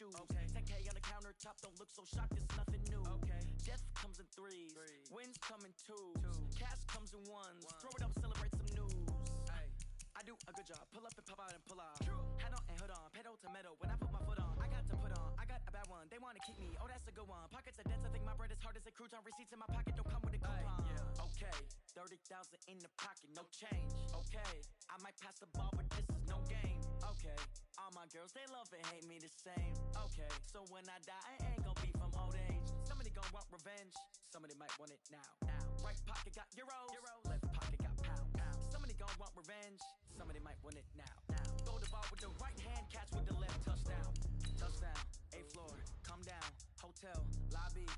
shoes. 10K on the countertop, don't look so shocked, it's nothing new. Death comes in threes, wins come in twos, cash comes in ones. Throw it up, celebrate some news. I do a good job, pull up and pop out and pull out. Hat on and hood on, pedal to metal. When I put my foot on, I got to put on. I got a bad one, they want to keep me, oh that's a good one. Pockets are dense, I think my bread is hard as a crouton. Receipts in my pocket don't come with a coupon. Okay, 30,000 in the pocket, no change. Okay, I might pass the ball, but this is no game. Okay, all my girls, they love and hate me the same. Okay, so when I die, I ain't gonna be from old age. Somebody gon' want revenge, somebody might want it now. Right pocket got euros, left pocket got pound. Somebody gon' want revenge, somebody might want it now. Throw the ball with the right hand, catch with the left, touchdown. Touchdown, 8th floor, come down, hotel, lobby.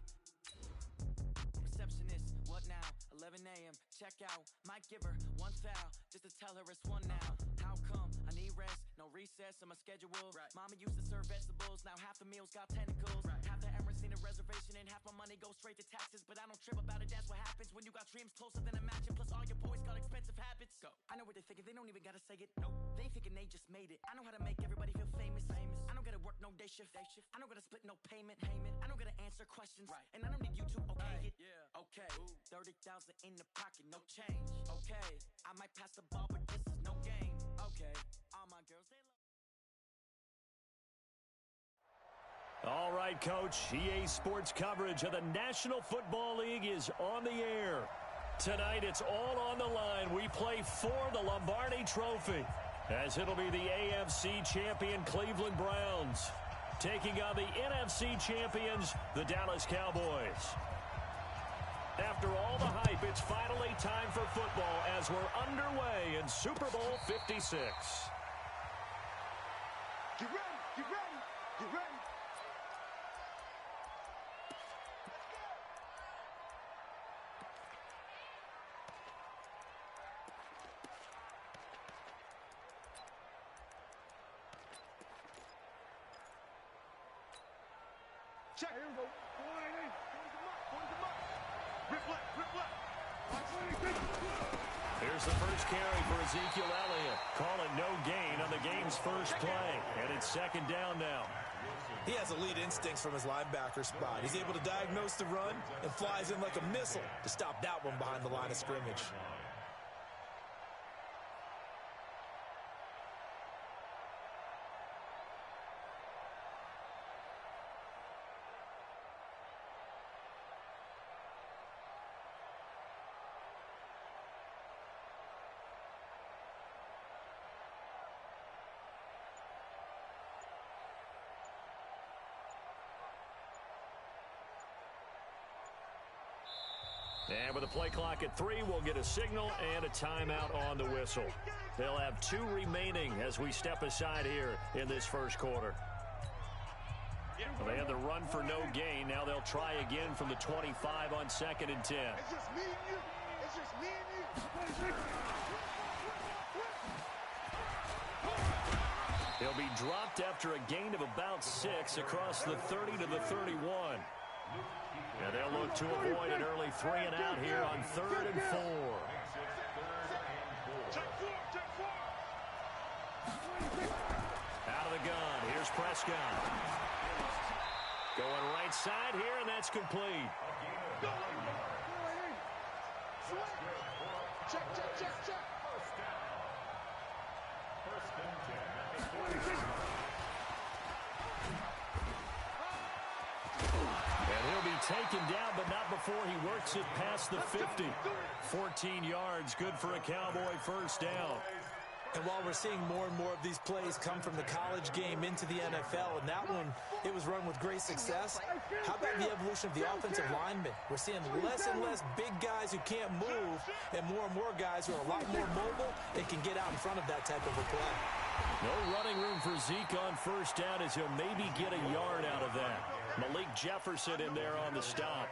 Receptionist, what now? 11 a.m. Check out. Might give her one foul just to tell her it's one now. How come? I need rest, no recess in my schedule. Mama used to serve vegetables, now half the meals got tentacles. Half the Emirates need a reservation and half my money goes straight to taxes. But I don't trip about it, that's what happens when you got dreams closer than a match. And plus all your boys got expensive habits. Go. I know what they're thinking, they don't even gotta say it. Nope. They thinking they just made it. I know how to make everybody feel famous. I don't gotta work no day shift. I don't gotta split no payment. I don't gotta answer questions. And I don't need you to okay it. Okay, 30,000 in the pocket, no change. Okay, I might pass the ball, but this is no game. Okay, all my girls, they love. All right, Coach. EA Sports coverage of the National Football League is on the air. Tonight, it's all on the line. We play for the Lombardi Trophy, as it'll be the AFC champion Cleveland Browns taking on the NFC champions, the Dallas Cowboys. After all the hype, it's finally time for football as we're underway in Super Bowl 56. Get ready, get ready, get ready. Check. Here we go. Here's the first carry for Ezekiel Elliott. Call it no gain on the game's first play. And it's second down now. He has elite instincts from his linebacker spot. He's able to diagnose the run and flies in like a missile to stop that one behind the line of scrimmage. And with a play clock at 3, we'll get a signal and a timeout on the whistle. They'll have 2 remaining as we step aside here in this first quarter. Well, they had the run for no gain. Now they'll try again from the 25 on 2nd and 10. It's just me and you. It's just me and you. He'll be dropped after a gain of about 6 across the 30 to the 31. And they'll look to avoid an early 3 and out here on 3rd and 4. Out of the gun, here's Prescott. Going right side here, and that's complete. Check. Taken down, but not before he works it past the 50. 14 yards, good for a Cowboy first down. And while we're seeing more and more of these plays come from the college game into the NFL, and that one, it was run with great success, how about the evolution of the offensive linemen? We're seeing less and less big guys who can't move, and more guys who are a lot more mobile and can get out in front of that type of a play. No running room for Zeke on first down as he'll maybe get a yard out of that. Malik Jefferson in there on the stop.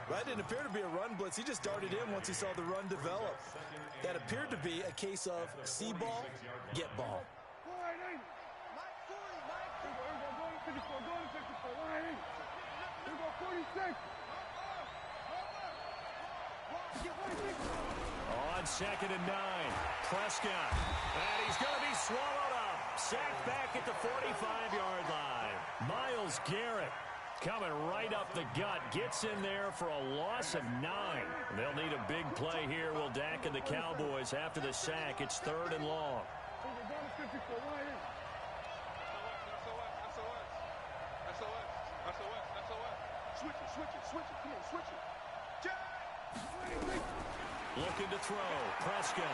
That didn't appear to be a run blitz. He just darted in once he saw the run develop. That appeared to be a case of see ball, get ball. On 2nd and 9, Prescott. And he's going to be swallowed up. Sacked back at the 45-yard line. Myles Garrett coming right up the gut. Gets in there for a loss of 9. They'll need a big play here. Will Dak and the Cowboys after the sack. It's 3rd and long. Looking to throw. Prescott.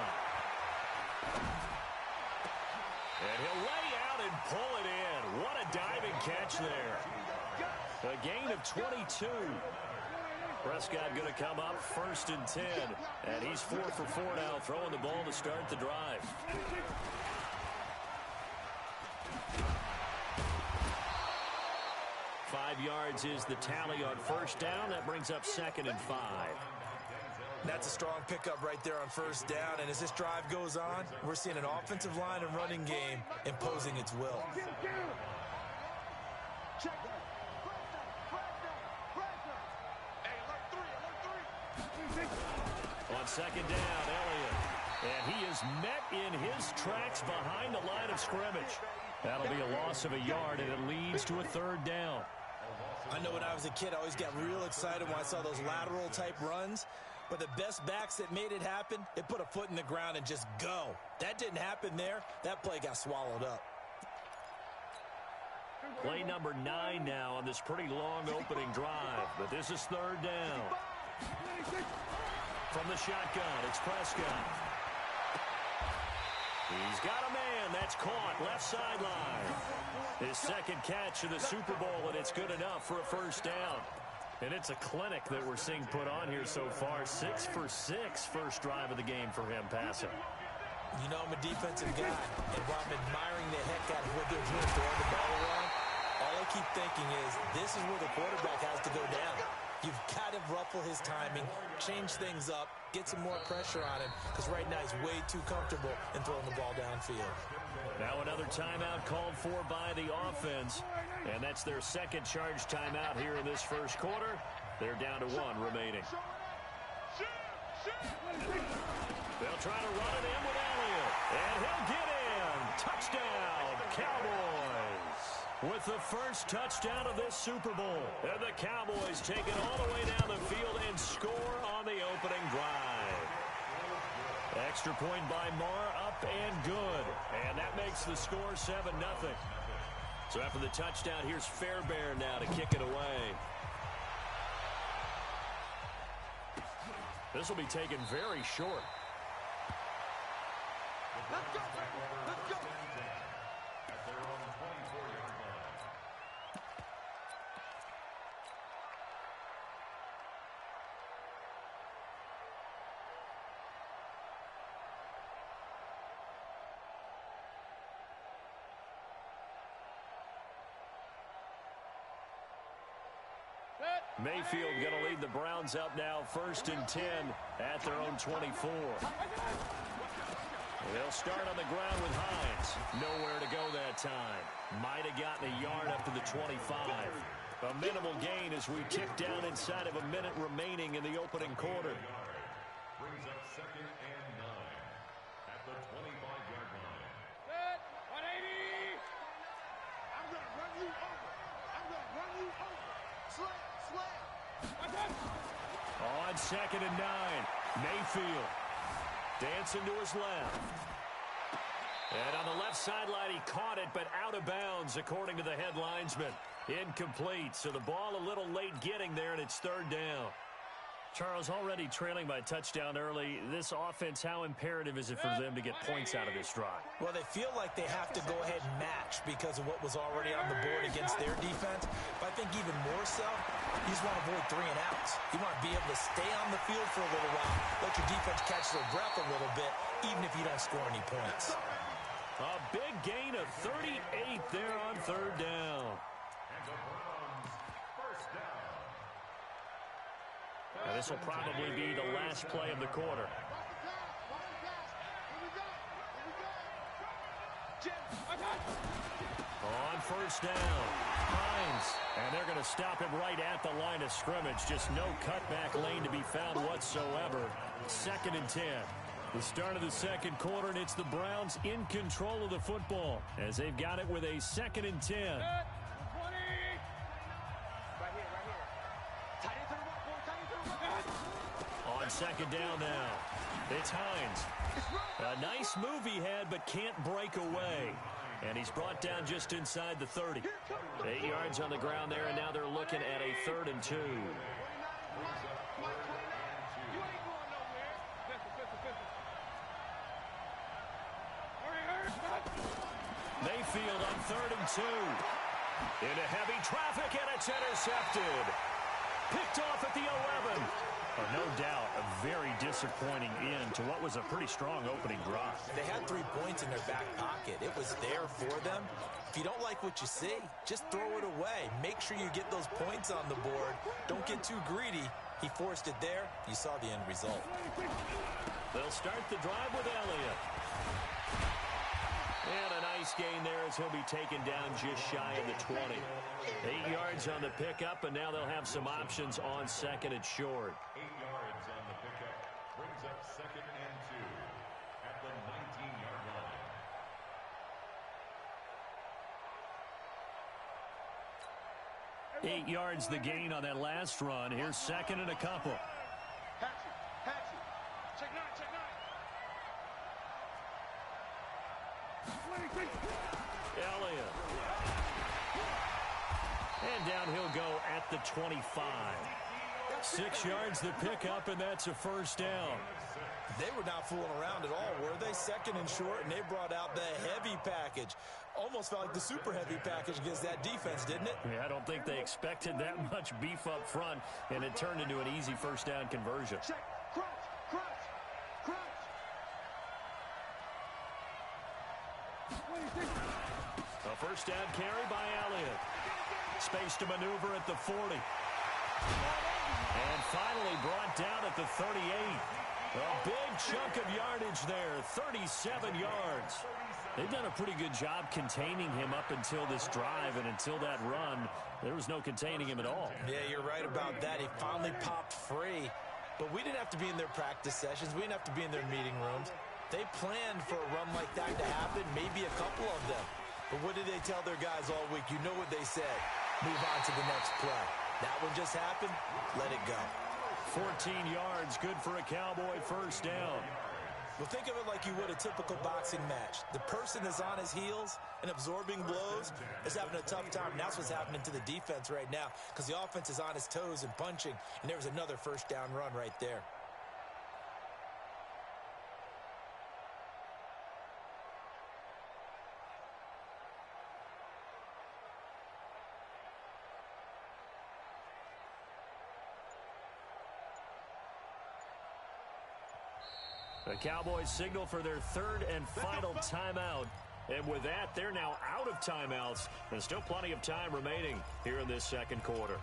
And he'll lay out and pull it in. What a diving catch there. A gain of 22. Prescott going to come up 1st and 10. And he's 4 for 4 now, throwing the ball to start the drive. Five yards is the tally on 1st down. That brings up 2nd and 5. That's a strong pickup right there on 1st down. And as this drive goes on, we're seeing an offensive line and running game imposing its will. On 2nd down, Elliott. And he is met in his tracks behind the line of scrimmage. That'll be a loss of a yard, and it leads to a 3rd down. I know when I was a kid, I always got real excited when I saw those lateral-type runs. But the best backs that made it happen, they put a foot in the ground and just go. That didn't happen there. That play got swallowed up. Play number 9 now on this pretty long opening drive. But this is 3rd down. From the shotgun, it's Prescott. He's got a man. That's caught. Left sideline. His 2nd catch of the Super Bowl, and it's good enough for a 1st down. And it's a clinic that we're seeing put on here so far. 6 for 6 first drive of the game for him passing. You know I'm a defensive guy, and while I'm admiring the heck out of what they're doing throwing the ball around, all I keep thinking is this is where the quarterback has to go down. You've got to ruffle his timing, change things up, get some more pressure on him, because right now he's way too comfortable in throwing the ball downfield. Now another timeout called for by the offense, and that's their 2nd charge timeout here in this 1st quarter. They're down to 1 remaining. They'll try to run it in with Elliott, and he'll get in. Touchdown, Cowboys. With the first touchdown of this Super Bowl, and the Cowboys take it all the way down the field and score on the opening drive. Extra point by Marr, up and good. And that makes the score 7-0. So after the touchdown, here's Fairbairn now to kick it away. This will be taken very short. Let's go, let's go. Mayfield going to lead the Browns up now 1st and 10 at their own 24. They'll start on the ground with Hines. Nowhere to go that time. Might have gotten a yard up to the 25. A minimal gain as we tick down inside of a minute remaining in the opening quarter. Brings up 2nd and 9 at the 25-yard line. Set, 180. I'm going to run you over. I'm going to run you over. Slam. On 2nd and 9, Mayfield dancing to his left. And on the left sideline, he caught it, but out of bounds, according to the head linesman. Incomplete, so the ball a little late getting there, and it's 3rd down. Charles, already trailing by touchdown early. This offense, how imperative is it for them to get points out of this drive? Well, they feel like they have to go ahead and match because of what was already on the board against their defense. But I think even more so, you just want to avoid 3 and outs. You want to be able to stay on the field for a little while, let your defense catch their breath a little bit, even if you don't score any points. A big gain of 38 there on 3rd down. And the Browns, 1st down. And this will probably be the last play of the quarter. On 1st down, Hines. And they're going to stop him right at the line of scrimmage. Just no cutback lane to be found whatsoever. 2nd and 10. The start of the 2nd quarter, and it's the Browns in control of the football as they've got it with a 2nd and 10. on second down now. It's Hines. A nice move he had, but can't break away. And he's brought down just inside the 30. 8 yards on the ground there, and now they're looking at a 3rd and 2. Mayfield on 3rd and 2. Into heavy traffic, and it's intercepted. Picked off at the 11. No doubt, a very disappointing end to what was a pretty strong opening drive. They had 3 points in their back pocket. It was there for them. If you don't like what you see, just throw it away. Make sure you get those points on the board. Don't get too greedy. He forced it there. You saw the end result. They'll start the drive with Elliott. And a nice gain there as he'll be taken down just shy of the 20. 8 yards on the pickup, and now they'll have some options on 2nd and short. 8 yards on the pickup brings up 2nd and 2 at the 19-yard line. 8 yards the gain on that last run. Here's 2nd and a couple. Hatchet. Check 9. Elliott. And down he'll go at the 25. 6 yards the pickup, and that's a 1st down. They were not fooling around at all, were they? 2nd and short, and they brought out the heavy package. Almost felt like the super heavy package against that defense, didn't it? Yeah, I don't think they expected that much beef up front, and it turned into an easy 1st down conversion. Check. Crouch. A 1st down carry by Elliott. Space to maneuver at the 40. And finally brought down at the 38. A big chunk of yardage there, 37 yards. They've done a pretty good job containing him up until this drive, and until that run, there was no containing him at all. Yeah, you're right about that. He finally popped free. But we didn't have to be in their practice sessions. We didn't have to be in their meeting rooms. They planned for a run like that to happen, maybe a couple of them. But what did they tell their guys all week? You know what they said. Move on to the next play. That one just happened. Let it go. 14 yards, good for a Cowboy 1st down. Well, think of it like you would a typical boxing match. The person is on his heels and absorbing blows is having a tough time. And that's what's happening to the defense right now, because the offense is on his toes and punching, and there was another 1st down run right there. The Cowboys signal for their 3rd and final timeout. And with that, they're now out of timeouts. And still plenty of time remaining here in this 2nd quarter.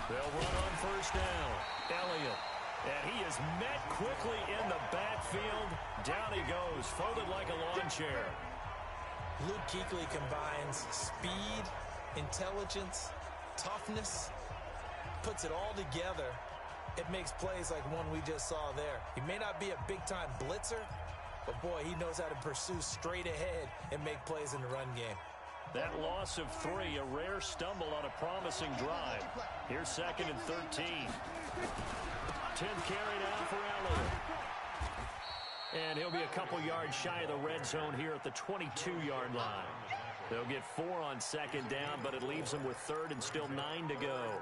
They'll run on 1st down. Elliott. And he is met quickly in the backfield. Down he goes, folded like a lawn chair. Luke Kuechly combines speed, intelligence, toughness, puts it all together. It makes plays like one we just saw there. He may not be a big-time blitzer, but boy, he knows how to pursue straight ahead and make plays in the run game. That loss of 3, a rare stumble on a promising drive. Here's 2nd and 13. 10th carry now for Elliott. And he'll be a couple yards shy of the red zone here at the 22-yard line. They'll get 4 on 2nd down, but it leaves them with 3rd and still 9 to go.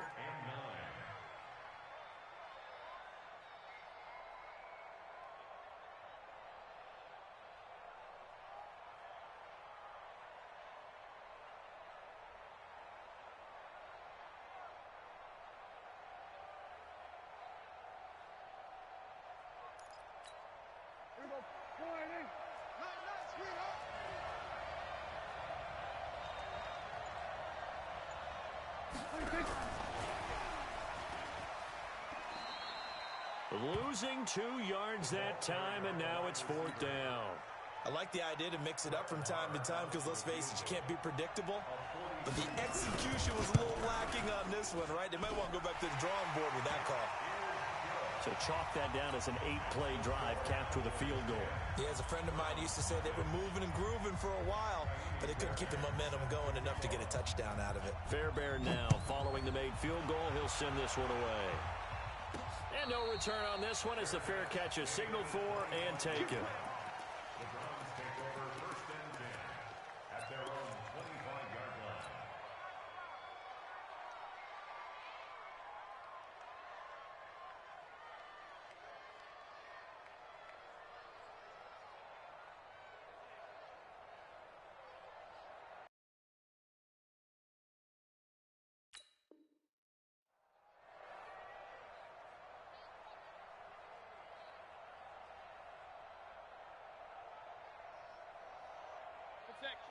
Losing 2 yards that time, and now it's 4th down. I like the idea to mix it up from time to time because, let's face it, you can't be predictable. But the execution was a little lacking on this one, right? They might want to go back to the drawing board with that call. So chalk that down as an 8-play drive capped with a field goal. Yeah, as a friend of mine used to say, they were moving and grooving for a while, but they couldn't keep the momentum going enough to get a touchdown out of it. Fairbairn now following the made field goal. He'll send this one away. And no return on this one as the fair catch is signaled for and taken. The Browns take over 1st and 10 at their own 25-yard line.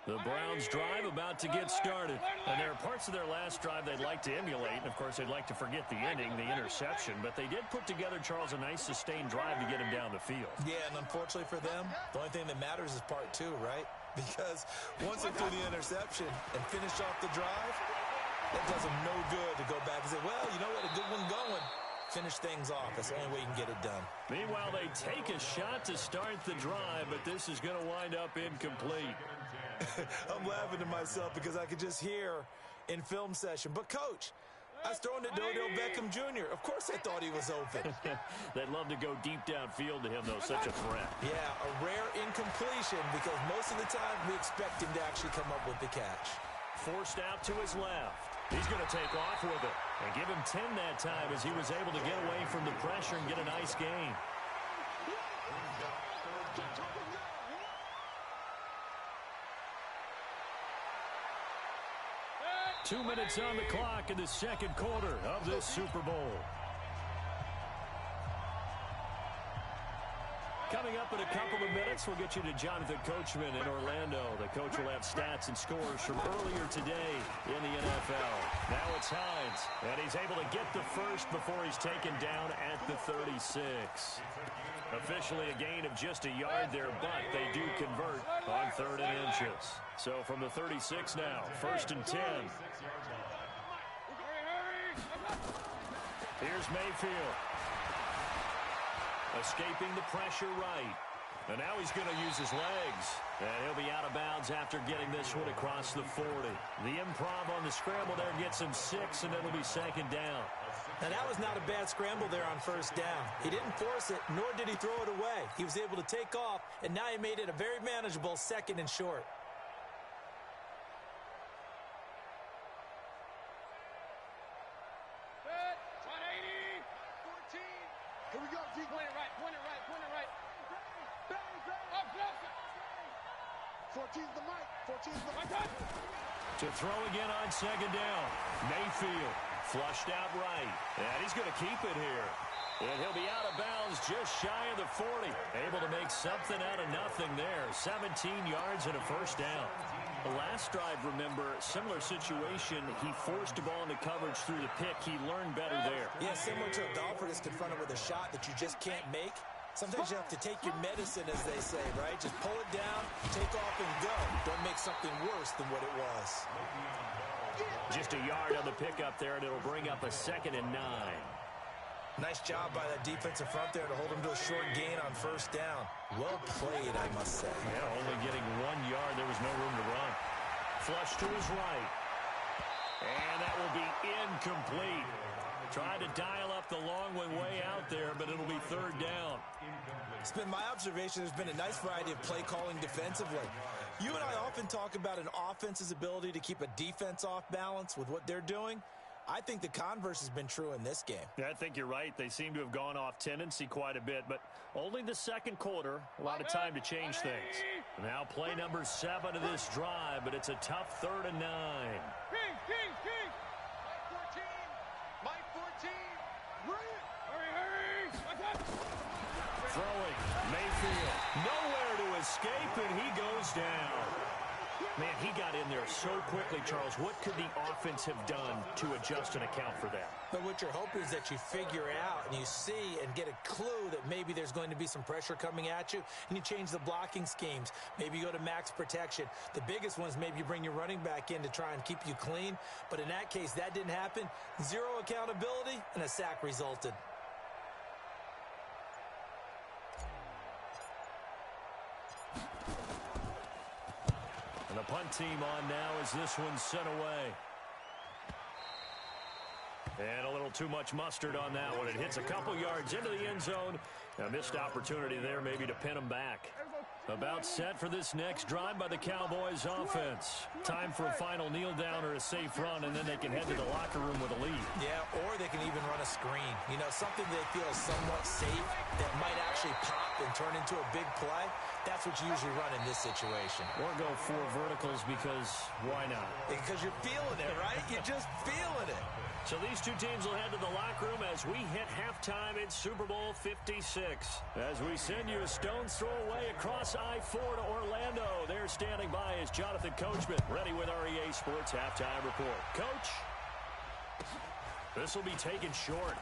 The Browns drive about to get started. And there are parts of their last drive they'd like to emulate. And, of course, they'd like to forget the ending, the interception. But they did put together, Charles, a nice sustained drive to get him down the field. Yeah, and unfortunately for them, the only thing that matters is part 2, right? Because once they threw the interception and finished off the drive, that does them no good to go back and say, well, you know what, a good one going. Finish things off. That's the only way you can get it done. Meanwhile, they take a shot to start the drive, but this is going to wind up incomplete. I'm laughing to myself because I could just hear in film session, but Coach, I was throwing to Odell Beckham Jr. Of course I thought he was open. They'd love to go deep downfield to him, though. Such a threat. Yeah, a rare incompletion because most of the time we expect him to actually come up with the catch. Forced out to his left. He's going to take off with it and give him 10 that time as he was able to get away from the pressure and get a nice gain. 2 minutes on the clock in the second quarter of this Super Bowl. Coming up in a couple of minutes, we'll get you to Jonathan Coachman in Orlando. The coach will have stats and scores from earlier today in the NFL. Now it's Hines, and he's able to get the first before he's taken down at the 36. Officially a gain of just a yard there, but they do convert on 3rd and inches. So from the 36 now, 1st and 10. Here's Mayfield. Escaping the pressure right. And now he's going to use his legs. And he'll be out of bounds after getting this one across the 40. The improv on the scramble there gets him 6, and it'll be 2nd down. Now, that was not a bad scramble there on 1st down. He didn't force it, nor did he throw it away. He was able to take off, and now he made it a very manageable 2nd and short. Here we go, G. Point it right, point it right, point it right. Up, closer. 14's the mic, 14's the mic. To throw again on 2nd down. Mayfield flushed out right. And he's going to keep it here. And he'll be out of bounds just shy of the 40. Able to make something out of nothing there. 17 yards and a 1st down. The last drive, remember, similar situation. He forced a ball into coverage through the pick. He learned better there. Yeah, similar to a golfer that's confronted with a shot that you just can't make. Sometimes you have to take your medicine, as they say, right? Just pull it down, take off, and go. Don't make something worse than what it was. Just a yard on the pickup there, and it'll bring up a 2nd and 9. Nice job by that defensive front there to hold him to a short gain on 1st down. Well played, I must say. Yeah, only getting 1 yard. There was no room to run. Flush to his right. And that will be incomplete. Tried to dial up the long way out there, but it'll be 3rd down. It's been my observation there's been a nice variety of play calling defensively. You and I often talk about an offense's ability to keep a defense off balance with what they're doing. I think the converse has been true in this game. Yeah, I think you're right. They seem to have gone off tendency quite a bit, but only the 2nd quarter. A lot of time to change things. Now play number 7 of this drive, but it's a tough 3rd and 9. King. Mike 14. Brilliant. Hurry. Throwing. Mayfield. Nowhere to escape, and he goes down. Man, he got in there so quickly, Charles. What could the offense have done to adjust and account for that? But what you're hoping is that you figure out and you see and get a clue that maybe there's going to be some pressure coming at you, and you change the blocking schemes. Maybe you go to max protection. The biggest ones, maybe you bring your running back in to try and keep you clean. But in that case, that didn't happen. 0 accountability, and a sack resulted. punt team on now as this one's sent away. And a little too much mustard on that one. It hits a couple yards into the end zone. A missed opportunity there maybe to pin them back. About set for this next drive by the Cowboys offense. Time for a final kneel down or a safe run, and then they can head to the locker room with a lead. Yeah, or they can even run a screen. You know, something they feel is somewhat safe that might actually pop and turn into a big play. That's what you usually run in this situation. Or go 4 verticals because why not? Because you're feeling it, right? You're just feeling it. So these two teams will head to the locker room as we hit halftime in Super Bowl 56. As we send you a stone's throw away across I-4 to Orlando. There standing by is Jonathan Coachman, ready with our EA Sports Halftime Report. Coach, this will be taken short.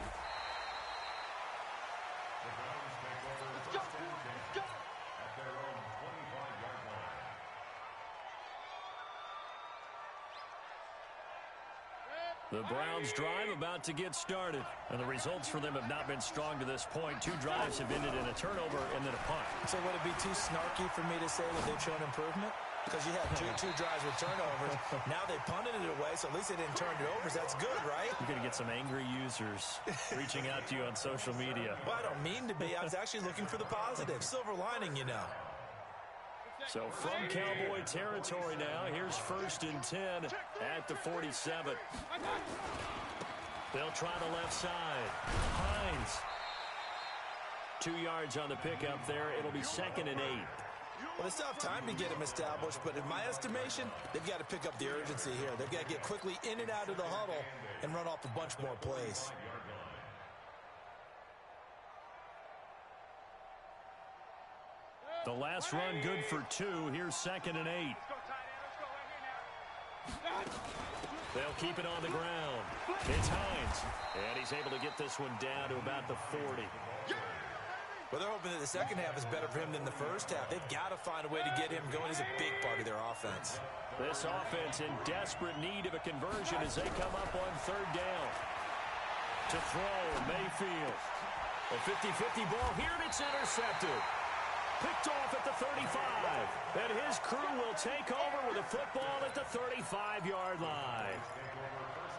The Browns drive about to get started, and the results for them have not been strong to this point. 2 drives have ended in a turnover and then a punt. So would it be too snarky for me to say that they've shown improvement? Because you had two drives with turnovers. Now they punted it away, so at least they didn't turn it over. So that's good, right? You're going to get some angry users reaching out to you on social media. Well, I don't mean to be. I was actually looking for the positive. Silver lining, you know. So from Cowboy territory now, here's 1st and 10 at the 47. They'll try the left side. Hines. 2 yards on the pickup there. It'll be 2nd and 8. Well, they still have time to get him established, but in my estimation, they've got to pick up the urgency here. They've got to get quickly in and out of the huddle and run off a bunch more plays. The last run good for 2. Here's 2nd and 8. They'll keep it on the ground. It's Hines. And he's able to get this one down to about the 40. Well, they're hoping that the second half is better for him than the first half. They've got to find a way to get him going. He's a big part of their offense. This offense in desperate need of a conversion as they come up on 3rd down. To throw, Mayfield. A 50-50 ball here, and it's intercepted. Picked off at the 35. And his crew will take over with a football at the 35-yard line.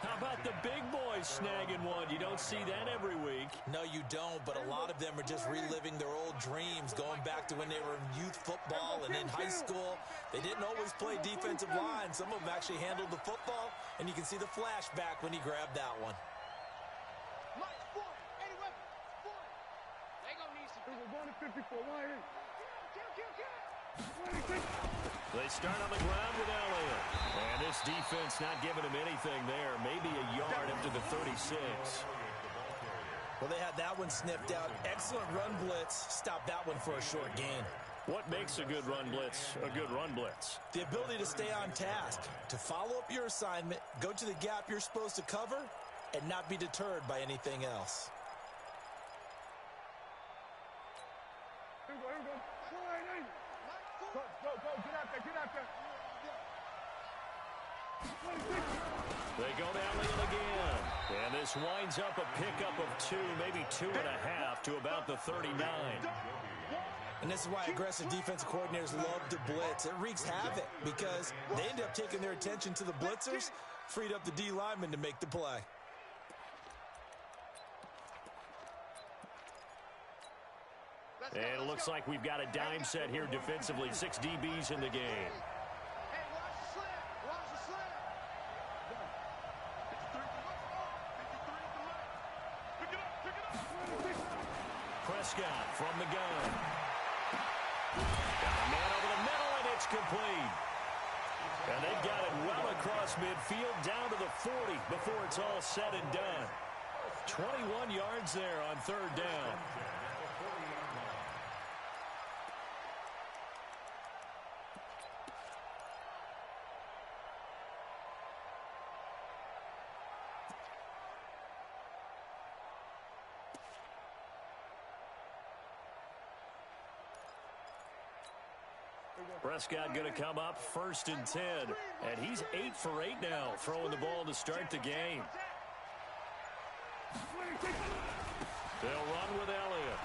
How about the big boys snagging one? You don't see that every week. No, you don't, but a lot of them are just reliving their old dreams, going back to when they were in youth football and in high school. They didn't always play defensive line. Some of them actually handled the football, and you can see the flashback when he grabbed that one. They start on the ground with Elliott. And this defense not giving him anything there. Maybe a yard up to the 36. Well, they had that one sniffed out. Excellent run blitz. Stop that one for a short gain. What makes a good run blitz a good run blitz? The ability to stay on task, to follow up your assignment, go to the gap you're supposed to cover, and not be deterred by anything else. They go down again. And this winds up a pickup of 2, maybe 2.5 to about the 39. And this is why aggressive defensive coordinators love to blitz. It wreaks havoc because they end up taking their attention to the blitzers, freed up the D lineman to make the play. And it looks like we've got a dime set here defensively. 6 DBs in the game. Prescott from the gun. Got a man over the middle, and it's complete. And they've got it well across midfield down to the 40 before it's all said and done. 21 yards there on 3rd down. Prescott going to come up 1st and 10. And he's 8 for 8 now, throwing the ball to start the game. They'll run with Elliott.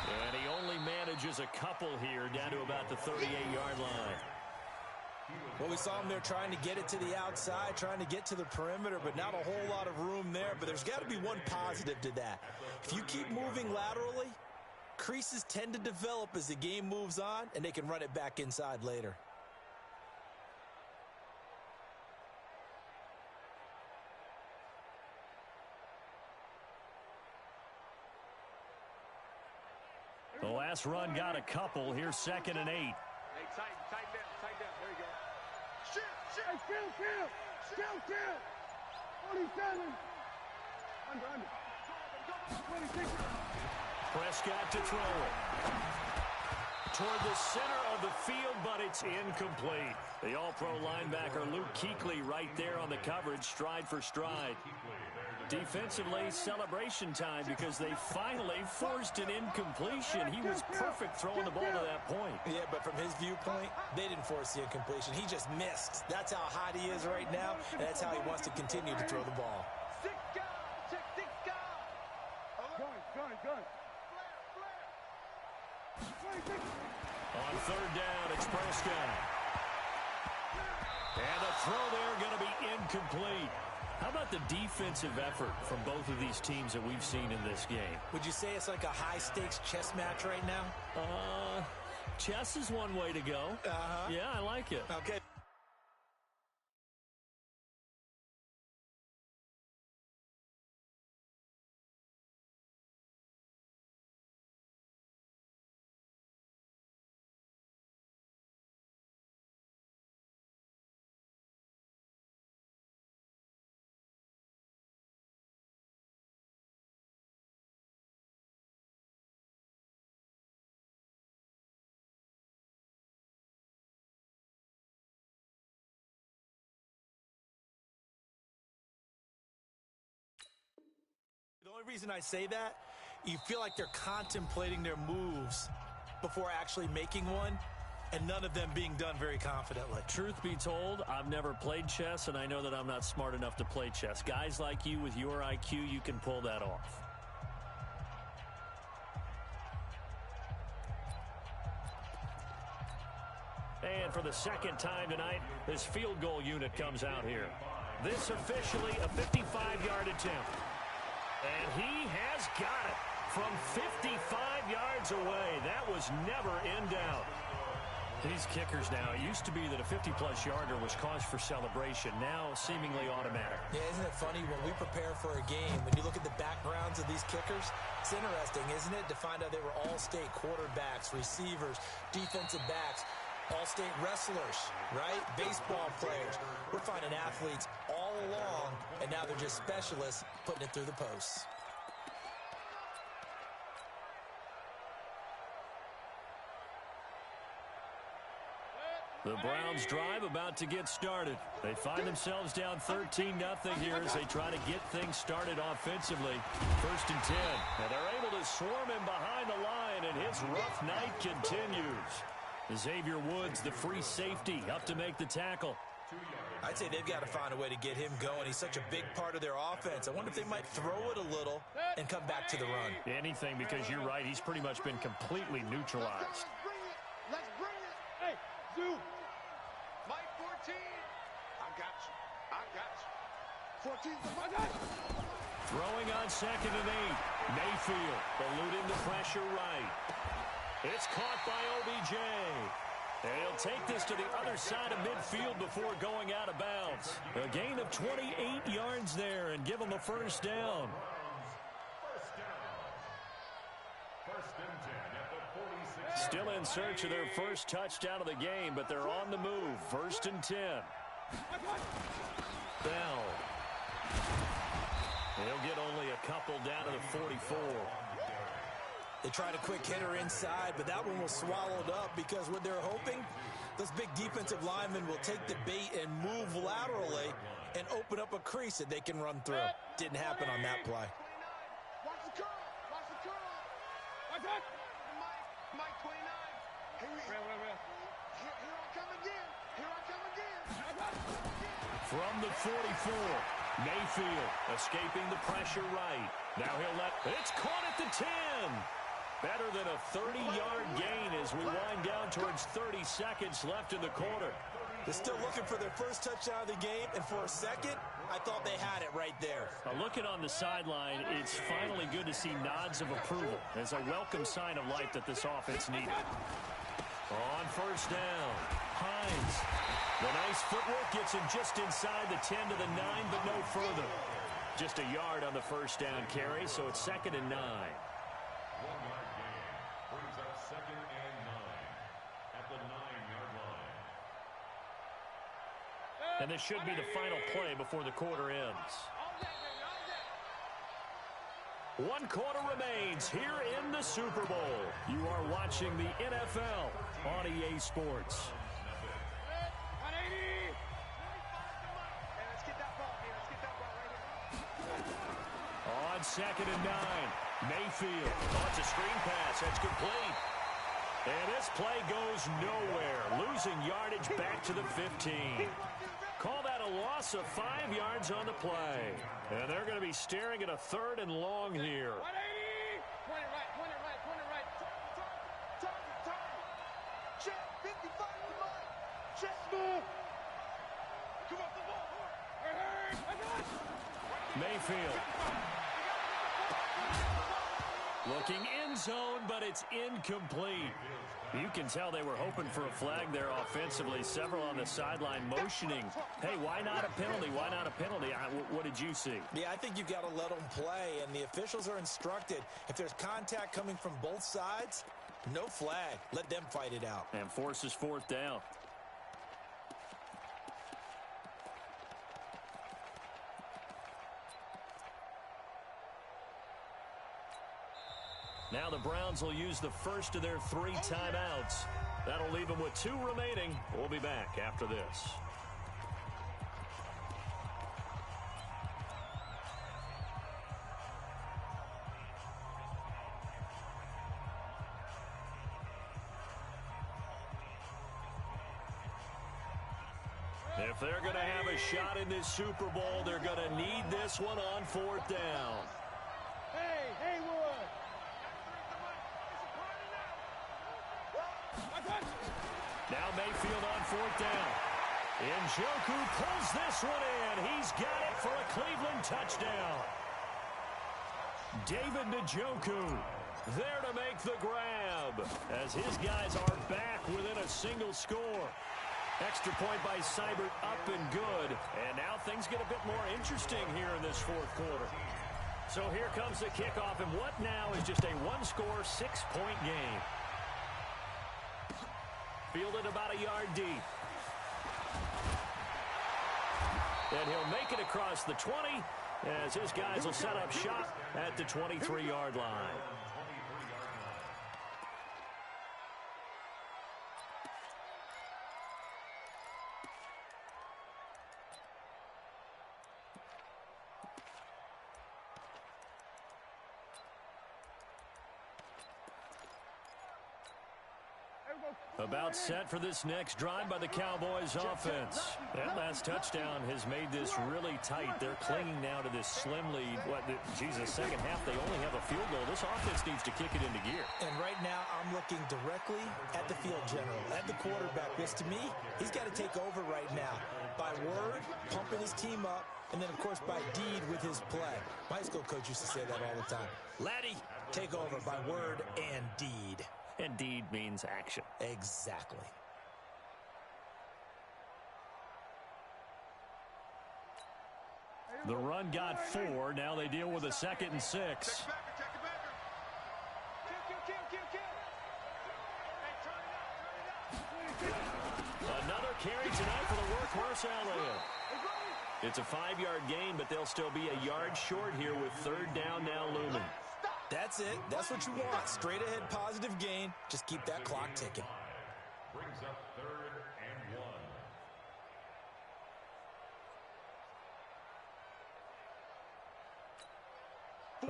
And he only manages a couple here down to about the 38-yard line. Well, we saw him there trying to get it to the outside, trying to get to the perimeter, but not a whole lot of room there. But there's got to be one positive to that. If you keep moving laterally, creases tend to develop as the game moves on, and they can run it back inside later. The last run got a couple. Here's 2nd and 8. Hey, tighten down. There you go. Shift. Hey, kill. 47. Under. 26. Prescott to throw it. Toward the center of the field, but it's incomplete. The all-pro linebacker Luke Kuechly right there on the coverage, stride for stride. Defensively, celebration time because they finally forced an incompletion. He was perfect throwing the ball to that point. Yeah, but from his viewpoint, they didn't force the incompletion. He just missed. That's how hot he is right now, and that's how he wants to continue to throw the ball. Gun. On 3rd down, it's Prescott. And the throw there going to be incomplete. How about the defensive effort from both of these teams that we've seen in this game? Would you say it's like a high-stakes chess match right now? Chess is one way to go. Yeah, I like it. Okay. The only reason I say that, you feel like they're contemplating their moves before actually making one, and none of them being done very confidently. Truth be told, I've never played chess, and I know that I'm not smart enough to play chess. Guys like you with your IQ, you can pull that off. And for the second time tonight, this field goal unit comes out here. This officially a 55-yard attempt. And he has got it from 55 yards away. That was never in doubt. These kickers now, it used to be that a 50-plus yarder was cause for celebration. Now seemingly automatic. Yeah, isn't it funny when we prepare for a game, when you look at the backgrounds of these kickers, it's interesting, isn't it, to find out they were all-state quarterbacks, receivers, defensive backs, all-state wrestlers, right? Baseball players. We're finding athletes all along, and now they're just specialists putting it through the posts. The Browns drive about to get started. They find themselves down 13-0 here as they try to get things started offensively. 1st and 10. And they're able to swarm him behind the line, and his rough night continues. Xavier Woods, the free safety, up to make the tackle. I'd say they've got to find a way to get him going. He's such a big part of their offense. I wonder if they might throw it a little and come back to the run. Anything, because you're right. He's pretty much been completely neutralized. Let's bring it. Hey, Zoo. Mike 14. I got you. 14. I got you. Throwing on 2nd and 8. Mayfield eluding the pressure right. It's caught by OBJ. And he'll take this to the other side of midfield before going out of bounds. A gain of 28 yards there and give them a 1st down. Still in search of their first touchdown of the game, but they're on the move. 1st and 10. Bell. They'll get only a couple down to the 44. They tried a quick hitter inside, but that one was swallowed up because what they're hoping, those big defensive linemen will take the bait and move laterally and open up a crease that they can run through. Didn't happen on that play. Watch the curl. Watch the curl. Watch that. Mike 29. Here I come again. Here I come again. From the 44, Mayfield escaping the pressure right. Now he'll let, it's caught at the 10. Better than a 30-yard gain as we wind down towards 30 seconds left in the quarter. They're still looking for their first touchdown of the game, and for a second, I thought they had it right there. Looking on the sideline, it's finally good to see nods of approval. It's a welcome sign of life that this offense needed. On first down, Hines. The nice footwork gets him just inside the 10 to the 9, but no further. Just a yard on the first down carry, so it's 2nd and 9. 1-yard gain brings up 2nd and 9 at the 9-yard line. And this should be the final play before the quarter ends. 1 quarter remains here in the Super Bowl. You are watching the NFL on EA Sports. 180. Let's get that ball here. Let's get that ball right here. On 2nd and 9, Mayfield. Oh, it's a screen pass. That's complete. And this play goes nowhere. Losing yardage back to the 15. Call that a loss of 5 yards on the play. And they're going to be staring at a 3rd and long here. 180. Point it right, point it right, point it right. Target. Check. 55 to the line. Check. Move. Come off the ball. Mayfield. Looking end zone, but it's incomplete. You can tell they were hoping for a flag there offensively. Several on the sideline motioning. Hey, why not a penalty? Why not a penalty? What did you see? Yeah, I think you've got to let them play, and the officials are instructed. If there's contact coming from both sides, no flag. Let them fight it out. And forces 4th down. Now the Browns will use the first of their 3 timeouts. That'll leave them with 2 remaining. We'll be back after this. If they're going to have a shot in this Super Bowl, they're going to need this one on 4th down. Hey, Haywood. Now Mayfield on 4th down. Njoku pulls this one in. He's got it for a Cleveland touchdown. David Njoku there to make the grab as his guys are back within a single score. Extra point by Seibert up and good. And now things get a bit more interesting here in this 4th quarter. So here comes the kickoff, and what now is just a 1-score, 6-point game. Fielded about a yard deep. And he'll make it across the 20 as his guys will set up shop at the 23-yard line. About set for this next drive by the Cowboys offense. That last touchdown has made this really tight. They're clinging now to this slim lead. The second half, they only have a field goal. This offense needs to kick it into gear. And right now, I'm looking directly at the field general, at the quarterback. Because to me, he's got to take over right now. By word, pumping his team up, and then, of course, by deed with his play. My high school coach used to say that all the time. Laddie, take over by word and deed. And deed means action. Exactly. The run got 4. Now they deal with a 2nd and 6. Another carry tonight for the workhorse Elliott. It's a 5-yard gain, but they'll still be a yard short here with 3rd down now looming. That's it. That's what you want. Straight ahead positive gain. Just keep that clock ticking. Brings up 3rd and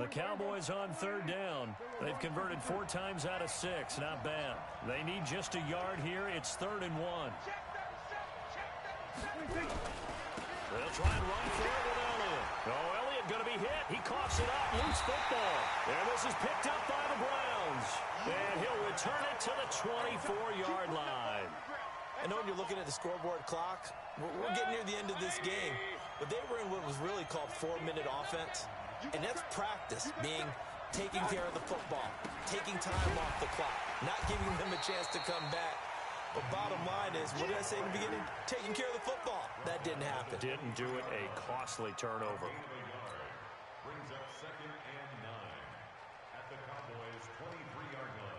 1. The Cowboys on 3rd down. They've converted 4 times out of 6. Not bad. They need just a yard here. It's 3rd and 1. They'll try and run for it with Elliott. Oh, Elliott going to be hit. He coughs it up. Loose football. And this is picked up by the Browns. And he'll return it to the 24-yard line. I know when you're looking at the scoreboard clock, we're getting near the end of this game, but they were in what was really called 4-minute offense, and that's practice, being taking care of the football, taking time off the clock, not giving them a chance to come back. But bottom line is, what did I say in the beginning? Taking care of the football. That didn't happen. Didn't do it. A costly turnover. Brings up 2nd and 9 at the Cowboys' 23-yard line.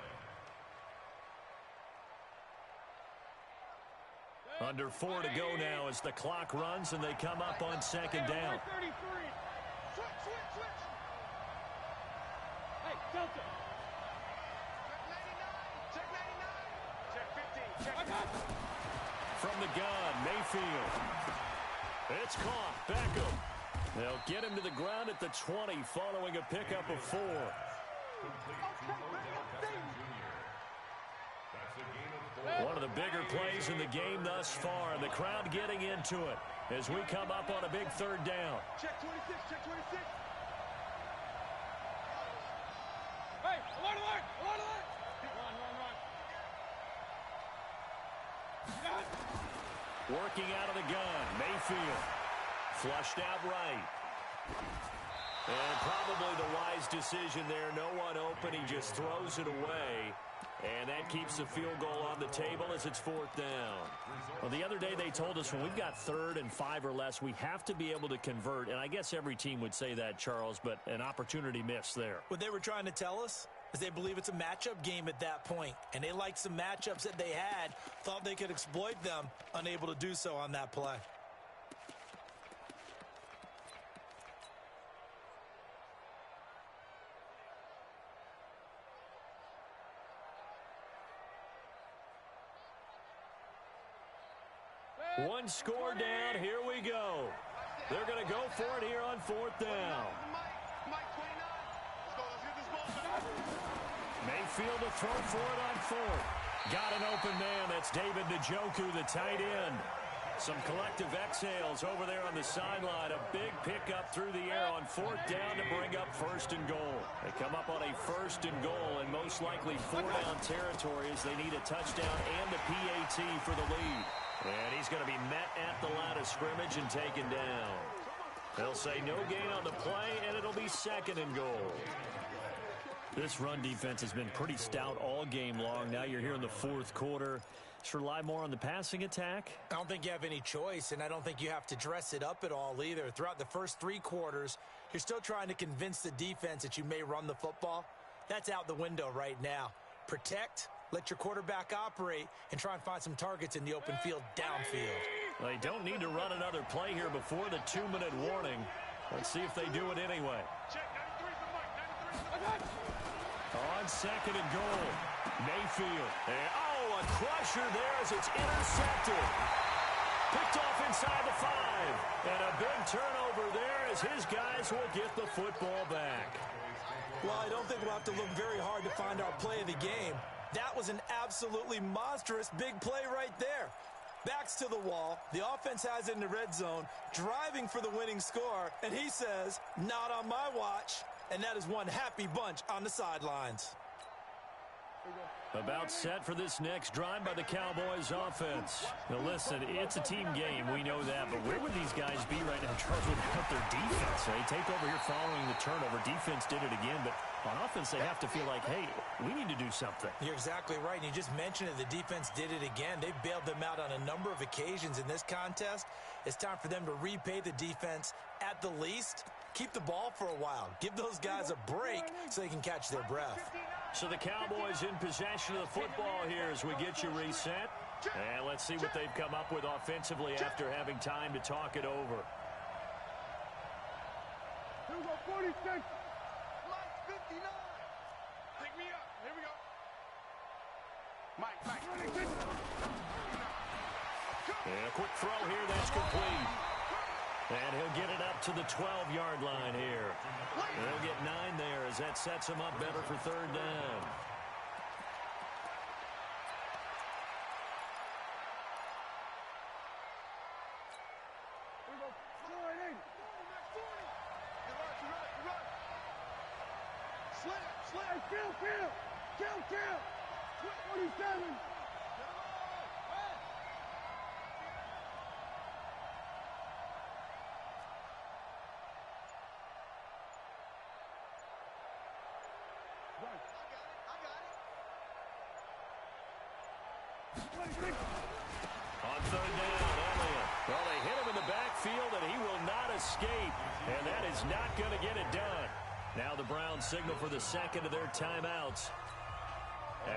Under 4 to go now as the clock runs and they come up on 2nd down. 33. Switch. Hey, Delta. Check 99. Check 50. Check 50. From the gun, Mayfield. It's caught. Beckham. They'll get him to the ground at the 20 following a pickup of 4. One of the bigger plays in the game thus far, and the crowd getting into it as we come up on a big 3rd down. Check 26. Check 26. Hey, alert. Run. Working out of the gun, Mayfield. Flushed out right. And probably the wise decision there. No one open. He just throws it away. And that keeps the field goal on the table as it's 4th down. Well, the other day they told us when we've got 3rd and 5 or less, we have to be able to convert. And I guess every team would say that, Charles, but an opportunity missed there. What they were trying to tell us is they believe it's a matchup game at that point. And they liked some matchups that they had, thought they could exploit them, unable to do so on that play. One score down. Here we go. They're going to go for it here on 4th down. Mayfield to throw for it on 4th. Got an open man. That's David Njoku, the tight end. Some collective exhales over there on the sideline. A big pickup through the air on 4th down to bring up 1st and goal. They come up on a 1st and goal, and most likely 4-down territory as they need a touchdown and a PAT for the lead. And he's going to be met at the line of scrimmage and taken down. They'll say no gain on the play, and it'll be 2nd and goal. This run defense has been pretty stout all game long. Now you're here in the 4th quarter. Just rely more on the passing attack. I don't think you have any choice, and I don't think you have to dress it up at all either. Throughout the first 3 quarters, you're still trying to convince the defense that you may run the football. That's out the window right now. Protect, let your quarterback operate, and try and find some targets in the open field downfield. They don't need to run another play here before the 2-minute warning. Let's see if they do it anyway. On 2nd and goal, Mayfield. And, a crusher there as it's intercepted. Picked off inside the 5. And a big turnover there as his guys will get the football back. Well, I don't think we'll have to look very hard to find our play of the game. That was an absolutely monstrous big play right there. Backs to the wall. The offense has it in the red zone, driving for the winning score. And he says, not on my watch. And that is one happy bunch on the sidelines. About set for this next drive by the Cowboys offense. Now listen, it's a team game, we know that, but where would these guys be right now, Charles, without their defense? They take over here following the turnover. Defense did it again, but on offense they have to feel like, hey, we need to do something. You're exactly right, and you just mentioned it. The defense did it again. They've bailed them out on a number of occasions in this contest. It's time for them to repay the defense at the least. Keep the ball for a while. Give those guys a break so they can catch their breath. So the Cowboys in possession of the football here as we get you reset. And let's see what they've come up with offensively after having time to talk it over. Here we go, 46. Mike, 59. Pick me up. Here we go. Mike. And a quick throw here, that's complete. And he'll get it up to the 12-yard line here. They'll get 9 there as that sets him up better for 3rd down. Here we go. 40. You're right. Slam. Kill. 27. On third down, Elliott. Well, they hit him in the backfield, and he will not escape. And that is not going to get it done. Now the Browns signal for the second of their timeouts,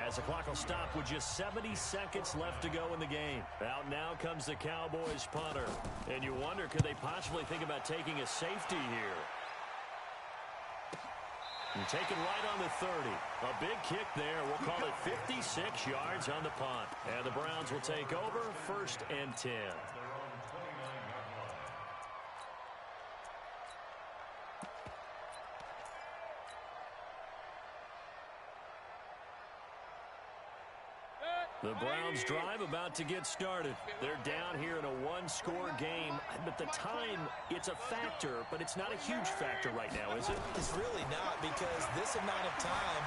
as the clock will stop with just 70 seconds left to go in the game. Out now comes the Cowboys punter. And you wonder, could they possibly think about taking a safety here? And taken right on the 30. A big kick there. We'll call it 56 yards on the punt. And the Browns will take over, 1st and 10. The Browns drive about to get started. They're down here in a one-score game, but the time, it's a factor, but it's not a huge factor right now, is it? It's really not, because this amount of time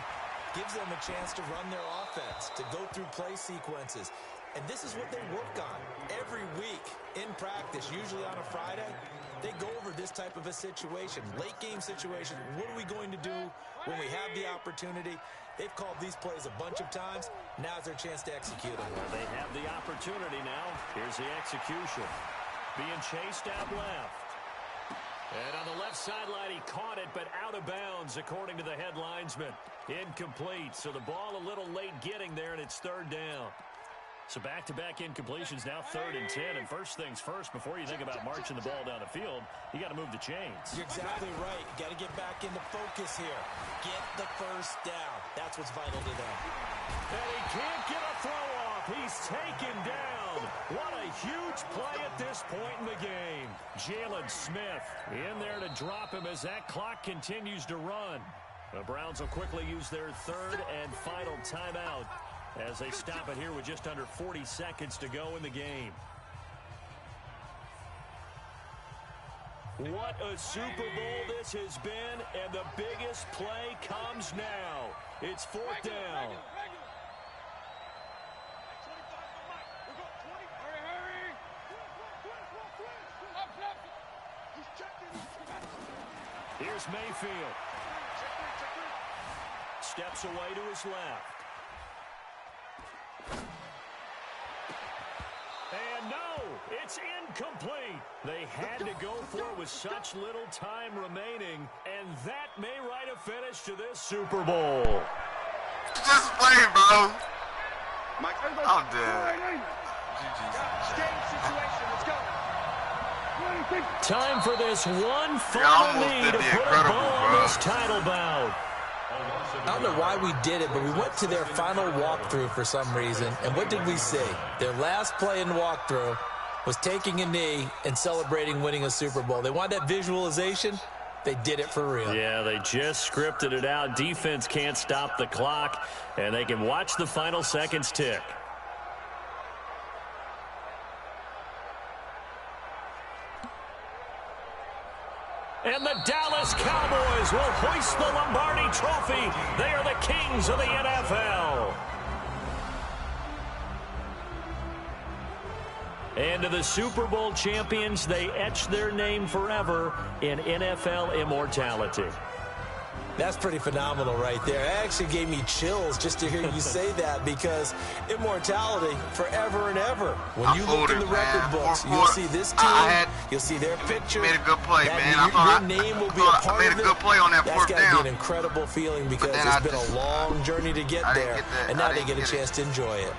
gives them a chance to run their offense, to go through play sequences. And this is what they work on every week in practice, usually on a Friday. They go over this type of a situation, late game situation. What are we going to do when we have the opportunity? They've called these plays a bunch of times. Now's their chance to execute them. Well, they have the opportunity now. Here's the execution. Being chased out left. And on the left sideline, he caught it, but out of bounds, according to the head linesman. Incomplete. So the ball a little late getting there, and it's third down. So back-to-back incompletions, now 3rd and 10. And first things first, before you think about marching the ball down the field, you got to move the chains. You're exactly right. You got to get back into focus here. Get the first down. That's what's vital to them. And he can't get a throw off. He's taken down. What a huge play at this point in the game. Jalen Smith in there to drop him as that clock continues to run. The Browns will quickly use their 3rd and final timeout, as they stop it here with just under 40 seconds to go in the game. What a Super Bowl this has been, and the biggest play comes now. It's 4th down. Here's Mayfield. Steps away to his left. And no, it's incomplete. They had to go for it with such little time remaining, and that may write a finish to this Super Bowl. Just play, bro. I'm dead. Time for this one final need to put a bow on this title bout. I don't know why we did it, but we went to their final walkthrough for some reason. And what did we see? Their last play in walkthrough was taking a knee and celebrating winning a Super Bowl. They wanted that visualization. They did it for real. Yeah, they just scripted it out. Defense can't stop the clock, and they can watch the final seconds tick. And the Dallas Cowboys will hoist the Lombardi Trophy. They are the kings of the NFL. And to the Super Bowl champions, they etch their name forever in NFL immortality. That's pretty phenomenal right there. It actually gave me chills just to hear you say that, because immortality forever and ever. When you look in the record books, you'll see this team, you'll see their picture. Made a good play, man. Your name will be a part of it. I made a good play on that 4th down. That's got to be an incredible feeling, because it's been a long journey to get there, and now they get a chance to enjoy it.